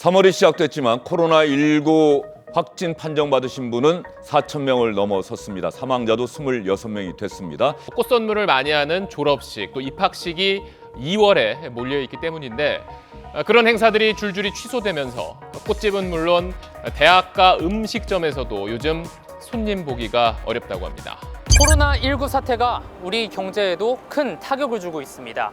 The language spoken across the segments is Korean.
3월이 시작됐지만 코로나19 확진 판정받으신 분은 4,000명을 넘어섰습니다. 사망자도 26명이 됐습니다. 꽃 선물을 많이 하는 졸업식, 또 입학식이 2월에 몰려있기 때문인데 그런 행사들이 줄줄이 취소되면서 꽃집은 물론 대학가 음식점에서도 요즘 손님 보기가 어렵다고 합니다. 코로나19 사태가 우리 경제에도 큰 타격을 주고 있습니다.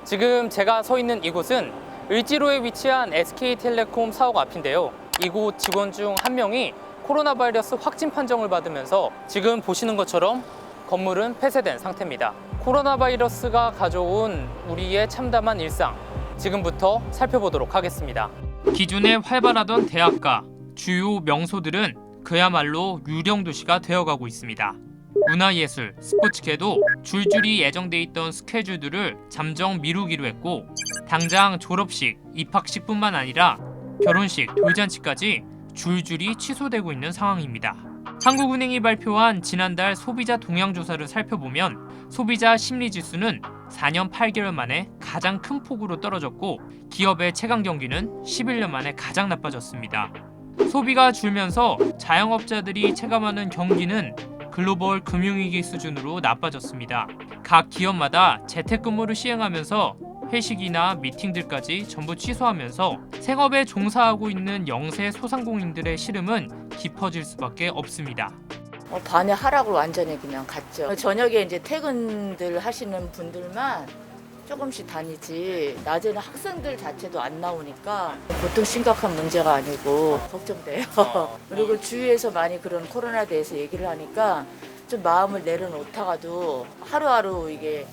지금 제가 서 있는 이곳은 을지로에 위치한 SK텔레콤 사옥 앞인데요. 이곳 직원 중 한 명이 코로나 바이러스 확진 판정을 받으면서 지금 보시는 것처럼 건물은 폐쇄된 상태입니다. 코로나 바이러스가 가져온 우리의 참담한 일상, 지금부터 살펴보도록 하겠습니다. 기존에 활발하던 대학가, 주요 명소들은 그야말로 유령 도시가 되어가고 있습니다. 문화예술, 스포츠계도 줄줄이 예정돼 있던 스케줄들을 잠정 미루기로 했고 당장 졸업식, 입학식뿐만 아니라 결혼식, 돌잔치까지 줄줄이 취소되고 있는 상황입니다. 한국은행이 발표한 지난달 소비자 동향 조사를 살펴보면 소비자 심리지수는 4년 8개월 만에 가장 큰 폭으로 떨어졌고 기업의 체감 경기는 11년 만에 가장 나빠졌습니다. 소비가 줄면서 자영업자들이 체감하는 경기는 글로벌 금융위기 수준으로 나빠졌습니다. 각 기업마다 재택근무를 시행하면서 회식이나 미팅들까지 전부 취소하면서 생업에 종사하고 있는 영세 소상공인들의 시름은 깊어질 수밖에 없습니다. 반의 하락을 완전히 그냥 갔죠. 저녁에 이제 퇴근들 하시는 분들만 조금씩 다니지 낮에는 학생들 자체도 안 나오니까 보통 심각한 문제가 아니고 걱정돼요. 그리고 주위에서 많이 그런 코로나에 대해서 얘기를 하니까 좀 마음을 내려놓다가도 하루하루 이게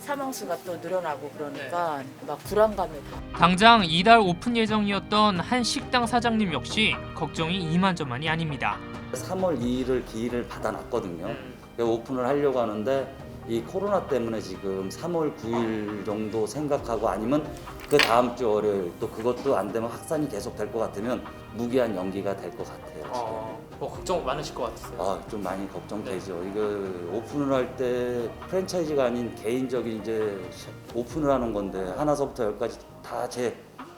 사망수가 또 늘어나고 그러니까 막 불안감이 당장 이달 오픈 예정이었던 한 식당 사장님 역시 걱정이 이만저만이 아닙니다. 3월 2일을 기일을 받아놨거든요. 오픈을 하려고 하는데 이 코로나 때문에 지금 3월 9일 정도 생각하고 아니면 그 다음 주 월요일 또 그것도 안 되면 확산이 계속 될 것 같으면 무기한 연기가 될 것 같아요. 걱정 많으실 것 같으세요? 좀 많이 걱정되죠. 이거 오픈을 할 때 프랜차이즈가 아닌 개인적인 이제 오픈을 하는 건데 하나서부터 열까지 다 제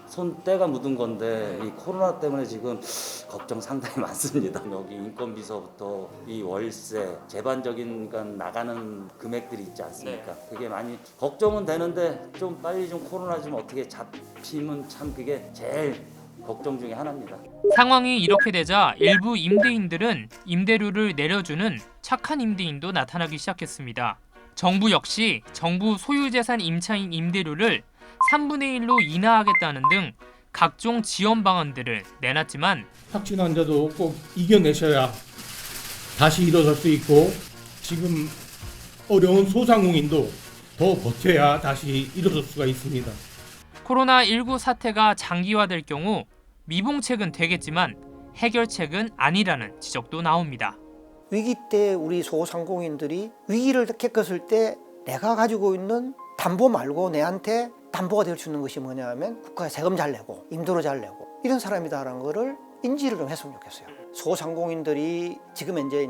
손때가 묻은 건데 이 코로나 때문에 지금 걱정 상당히 많습니다. 여기 인건비서부터 이 월세, 제반적인 나가는 금액들이 있지 않습니까? 그게 많이 걱정은 되는데 좀 빨리 좀 코로나 좀 어떻게 잡히면 참 그게 제일 걱정 중에 하나입니다. 상황이 이렇게 되자 일부 임대인들은 임대료를 내려주는 착한 임대인도 나타나기 시작했습니다. 정부 역시 정부 소유재산 임차인 임대료를 3분의 1로 인하하겠다는 등 각종 지원 방안들을 내놨지만 확진 환자도 꼭 이겨내셔야 다시 일어설 수 있고 지금 어려운 소상공인도 더 버텨야 다시 일어설 수가 있습니다. 코로나19 사태가 장기화될 경우 미봉책은 되겠지만 해결책은 아니라는 지적도 나옵니다. 위기 때 우리 소상공인들이 위기를 겪었을 때 내가 가지고 있는 담보 말고 내한테 담보가 될 수 있는 것이 뭐냐 하면 국가에 세금 잘 내고 임대료 잘 내고 이런 사람이다라는 거를 인지를 좀 했으면 좋겠어요. 소상공인들이 지금 이제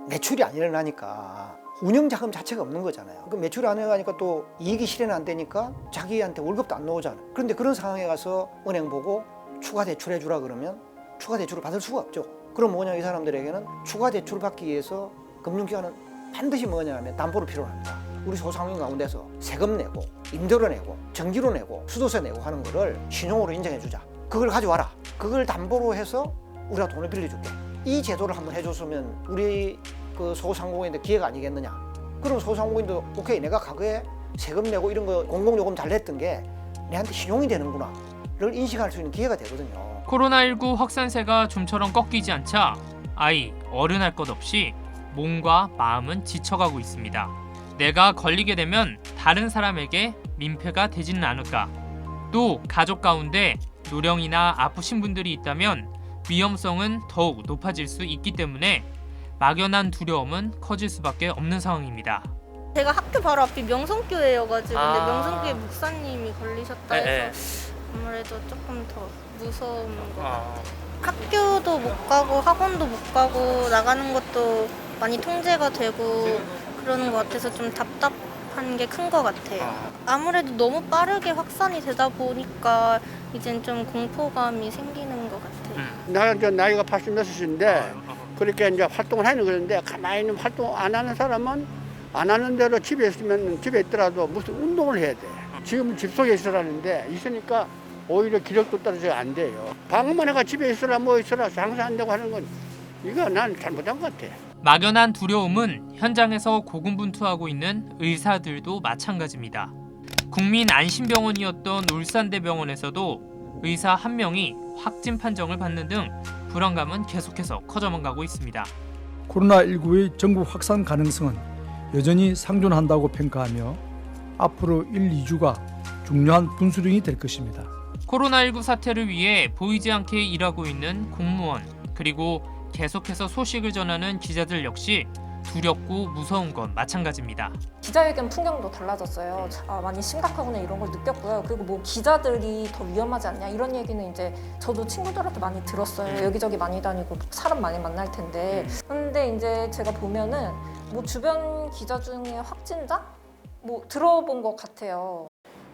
매출이 안 일어나니까 운영 자금 자체가 없는 거잖아요. 그 매출이 안 일어나니까 또 이익이 실현 안 되니까 자기한테 월급도 안 나오잖아요. 그런데 그런 상황에 가서 은행 보고 추가 대출해 주라 그러면 추가 대출을 받을 수가 없죠. 그럼 뭐냐, 이 사람들에게는 추가 대출을 받기 위해서 금융기관은 반드시 뭐냐 하면 담보를 필요로 합니다. 우리 소상공인 가운데서 세금 내고 임대료 내고 전기료 내고 수도세 내고 하는 거를 신용으로 인정해 주자. 그걸 가져와라. 그걸 담보로 해서 우리가 돈을 빌려줄게. 이 제도를 한번 해줬으면 우리 그 소상공인들 기회가 아니겠느냐. 그럼 소상공인도 오케이, 내가 과거에 세금 내고 이런 거 공공요금 잘 냈던 게 내한테 신용이 되는구나 를 인식할 수 있는 기회가 되거든요. 코로나19 확산세가 좀처럼 꺾이지 않자 아이, 어른 할 것 없이 몸과 마음은 지쳐가고 있습니다. 내가 걸리게 되면 다른 사람에게 민폐가 되지는 않을까. 또 가족 가운데 노령이나 아프신 분들이 있다면 위험성은 더욱 높아질 수 있기 때문에 막연한 두려움은 커질 수밖에 없는 상황입니다. 제가 학교 바로 앞이 명성교회여가지고 근데 명성교회 목사님이 걸리셨다 해서 아무래도 조금 더 무서운 것 같아요. 학교도 못 가고 학원도 못 가고 나가는 것도 많이 통제가 되고 그러는 것 같아서 좀 답답한 게 큰 것 같아요. 아무래도 너무 빠르게 확산이 되다 보니까 이젠 좀 공포감이 생기는 것 같아요. 나가 이제 나이가 86인데 그렇게 이제 활동을 하는 건데 가만히 있는 활동 안 하는 사람은 안 하는 대로 집에 있으면 집에 있더라도 무슨 운동을 해야 돼. 지금 집 속에 있으라는데 있으니까 오히려 기력도 떨어져 안 돼요. 방어만 해가 집에 있으라 뭐 있으라 장사 안 되고 하는 건 이거 난 잘못한 것 같아. 막연한 두려움은 현장에서 고군분투하고 있는 의사들도 마찬가지입니다. 국민안심병원이었던 울산대병원에서도 의사 1명이 확진 판정을 받는 등 불안감은 계속해서 커져만 가고 있습니다. 코로나19의 전국 확산 가능성은 여전히 상존한다고 평가하며 앞으로 1, 2주가 중요한 분수령이 될 것입니다. 코로나19 사태를 위해 보이지 않게 일하고 있는 공무원, 그리고 계속해서 소식을 전하는 기자들 역시 두렵고 무서운 건 마찬가지입니다. 기자회견 풍경도 달라졌어요. 많이 심각하구나 이런 걸 느꼈고요. 그리고 뭐 기자들이 더 위험하지 않냐 이런 얘기는 이제 저도 친구들한테 많이 들었어요. 여기저기 많이 다니고 사람 많이 만날 텐데. 근데 이제 제가 보면은 뭐 주변 기자 중에 확진자 뭐 들어본 것 같아요.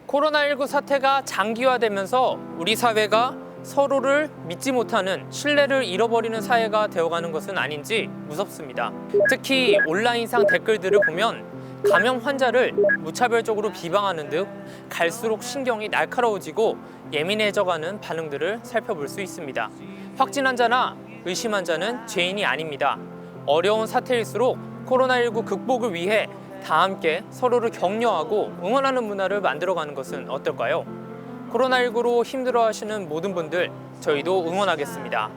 코로나19 사태가 장기화되면서 우리 사회가 서로를 믿지 못하는 신뢰를 잃어버리는 사회가 되어가는 것은 아닌지 무섭습니다. 특히 온라인상 댓글들을 보면 감염 환자를 무차별적으로 비방하는 등 갈수록 신경이 날카로워지고 예민해져가는 반응들을 살펴볼 수 있습니다. 확진 환자나 의심 환자는 죄인이 아닙니다. 어려운 사태일수록 코로나19 극복을 위해 다 함께 서로를 격려하고 응원하는 문화를 만들어가는 것은 어떨까요? 코로나19로 힘들어하시는 모든 분들 저희도 응원하겠습니다.